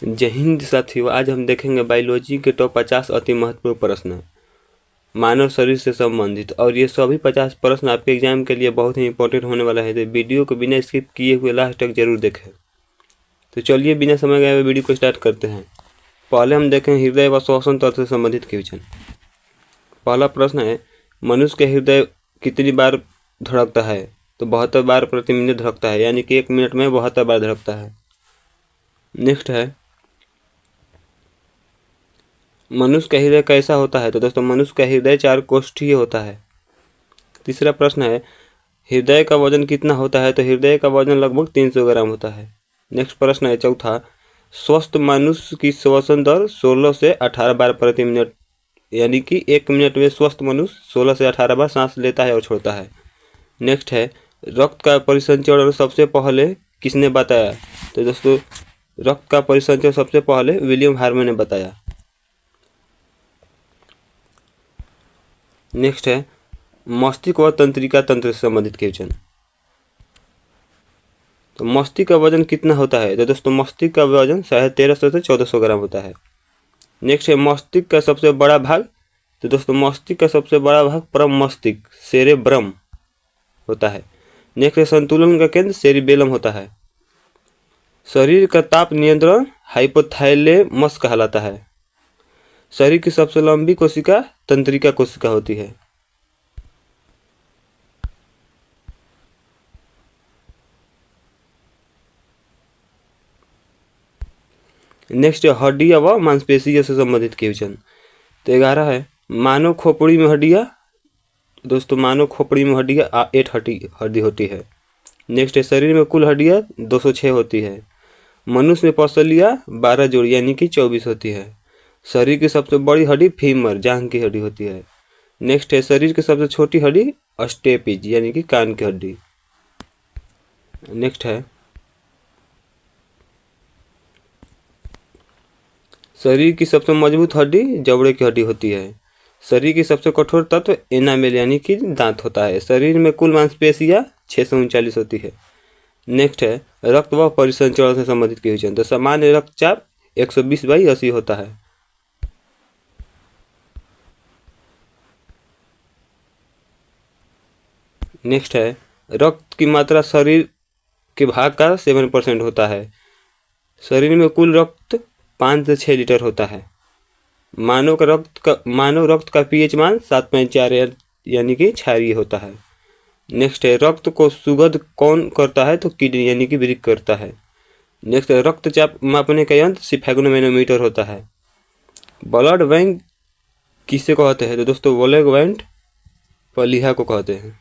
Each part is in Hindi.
जय हिंद साथियों, आज हम देखेंगे बायोलॉजी के टॉप 50 अति महत्वपूर्ण प्रश्न मानव शरीर से संबंधित। और ये सभी 50 प्रश्न आपके एग्जाम के लिए बहुत ही इंपॉर्टेंट होने वाला है, तो वीडियो को बिना स्किप किए हुए लास्ट तक जरूर देखें। तो चलिए बिना समय गए हुए वीडियो को स्टार्ट करते हैं। पहले हम देखें हृदय व श्वसन तंत्र से संबंधित क्वेश्चन। पहला प्रश्न है, मनुष्य के हृदय कितनी बार धड़कता है? तो 72 बार प्रति मिनट धड़कता है, यानी कि 1 मिनट में 72 बार धड़कता है। नेक्स्ट है, मनुष्य का हृदय कैसा होता है? तो दोस्तों मनुष्य का हृदय 4 कोष्ठीय होता है। तीसरा प्रश्न है, हृदय का वजन कितना होता है? तो हृदय का वजन लगभग 300 ग्राम होता है। नेक्स्ट प्रश्न है चौथा, स्वस्थ मनुष्य की श्वसन दर 16 से 18 बार प्रति मिनट, यानी कि 1 मिनट में स्वस्थ मनुष्य 16 से 18 बार सांस लेता है और छोड़ता है। नेक्स्ट है, रक्त का परिसंचरण सबसे पहले किसने बताया? तो दोस्तों रक्त का परिसंचरण सबसे पहले विलियम हार्मन ने बताया। नेक्स्ट है, मस्तिष्क व तंत्रिका तंत्र से संबंधित क्वेश्चन। तो मस्तिष्क का वजन कितना होता है? तो दोस्तों मस्तिष्क का वजन 1350 से 1400 ग्राम होता है। नेक्स्ट है, मस्तिष्क का सबसे बड़ा भाग? तो दोस्तों मस्तिष्क का सबसे बड़ा भाग परम मस्तिष्क सेरेब्रम होता है। नेक्स्ट है, संतुलन का केंद्र सेरिबेलम होता है। शरीर का ताप नियंत्रण हाइपोथैलेमस कहलाता है। शरीर की सबसे लंबी कोशिका तंत्रिका कोशिका होती है। नेक्स्ट हड्डियां व मांसपेशियों से संबंधित क्वेश्चन। तो 11 है, मानव खोपड़ी में हड्डियां? दोस्तों मानव खोपड़ी में हड्डियां 8 हड्डी होती है। नेक्स्ट है, शरीर में कुल हड्डियां 206 होती है। मनुष्य में पसलियां 12 जोड़ी यानी कि 24 होती है। शरीर की सबसे बड़ी हड्डी फीमर जांघ की हड्डी होती है। नेक्स्ट है, शरीर की सबसे छोटी हड्डी स्टेपिज यानी कि कान की हड्डी। नेक्स्ट है, शरीर की सबसे मजबूत हड्डी जबड़े की हड्डी होती है। शरीर की सबसे कठोर तत्व एनामेल यानी कि दांत होता है। शरीर में कुल मांसपेशियां 639 होती है। नेक्स्ट है, रक्त व परिसंचरण से संबंधित क्वेश्चन। तो सामान्य रक्तचाप 120/80 होता है। नेक्स्ट है, रक्त की मात्रा शरीर के भाग का 7% होता है। शरीर में कुल रक्त 5 से 6 लीटर होता है। मानव रक्त का पीएच मान 7.4 यानी कि क्षारीय होता है। नेक्स्ट है, रक्त को सुगध कौन करता है? तो किडनी यानी कि वृक्क करता है। नेक्स्ट है, रक्तचाप मापने का यंत्र स्फेगनोमेनोमीटर होता है। ब्लड बैंक किसे कहते हैं? तो दोस्तों ब्लड बैंक प्लीहा को कहते हैं।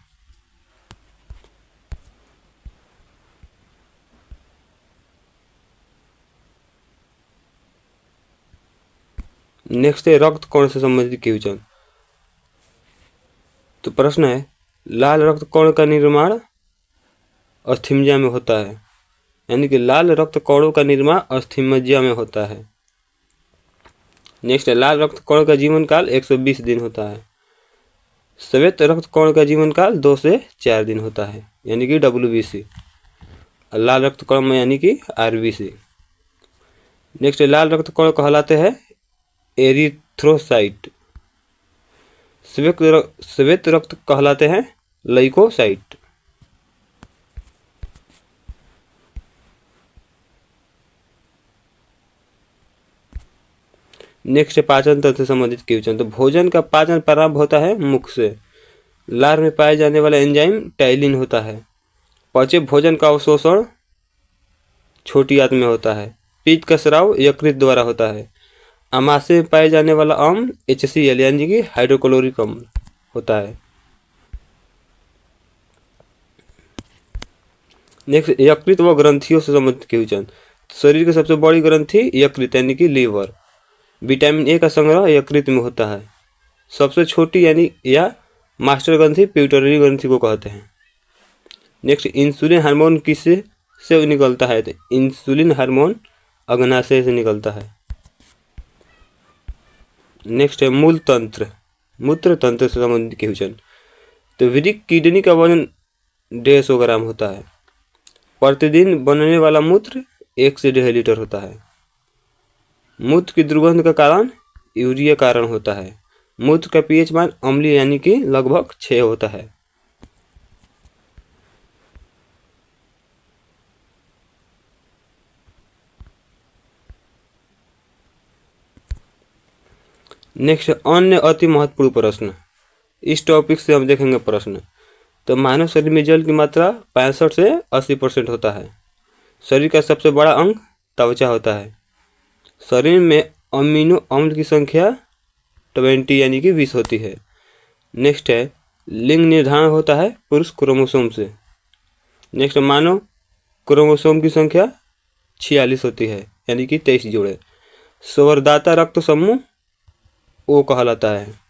नेक्स्ट है, रक्त कण से संबंधित क्वेश्चन। तो प्रश्न है, लाल रक्त कण का निर्माण अस्थिमज्जा में होता है, यानी कि लाल रक्त कणों का निर्माण अस्थिमज्जा में होता है। नेक्स्ट है, लाल रक्त कण का जीवन काल 120 दिन होता है। श्वेत रक्त कण का जीवन काल 2 से 4 दिन होता है, यानी कि WBC। लाल रक्त कण में यानी कि RBC। नेक्स्ट है, लाल रक्त कण कहलाते हैं एरिथ्रोसाइट। श्वेत रक्त कहलाते हैं लइकोसाइट। नेक्स्ट है, पाचन तंत्र से संबंधित क्वेश्चन। तो भोजन का पाचन प्रारंभ होता है मुख से। लार में पाए जाने वाला एंजाइम टाइलिन होता है। पचे भोजन का अवशोषण छोटी आंत में होता है। पित्त का स्राव यकृत द्वारा होता है। आमाशय में पाए जाने वाला अम्ल HCl यानी कि हाइड्रोक्लोरिक अम्ल होता है। नेक्स्ट, यकृत व ग्रंथियों से संबंधित क्वेश्चन। शरीर की सबसे बड़ी ग्रंथि यकृत यानी कि लीवर। विटामिन A का संग्रह यकृत में होता है। सबसे छोटी यानी या मास्टर ग्रंथि पिट्यूटरी ग्रंथि को कहते हैं। नेक्स्ट, इंसुलिन हार्मोन किससे से निकलता है? तो इंसुलिन हार्मोन अग्नाशय से निकलता है। नेक्स्ट है, मूत्र तंत्र से संबंधित क्वेश्चन। तो वृक्क किडनी का वजन 150 ग्राम होता है। प्रतिदिन बनने वाला मूत्र 1 से 1.5 लीटर होता है। मूत्र की दुर्गंध का कारण यूरिया कारण होता है। मूत्र का पीएच मान अम्लीय यानी कि लगभग 6 होता है। नेक्स्ट, अन्य अति महत्वपूर्ण प्रश्न। इस टॉपिक से हम देखेंगे प्रश्न। तो मानव शरीर में जल की मात्रा 65 से 80% होता है। शरीर का सबसे बड़ा अंग त्वचा होता है। शरीर में अमीनो अम्ल की संख्या 20 यानी कि 20 होती है। नेक्स्ट है, लिंग निर्धारण होता है पुरुष क्रोमोसोम से। नेक्स्ट, मानव क्रोमोसोम की संख्या 46 होती है यानी कि 23 जोड़े। संवर्धनदाता रक्त समूह ओ कहलाता है।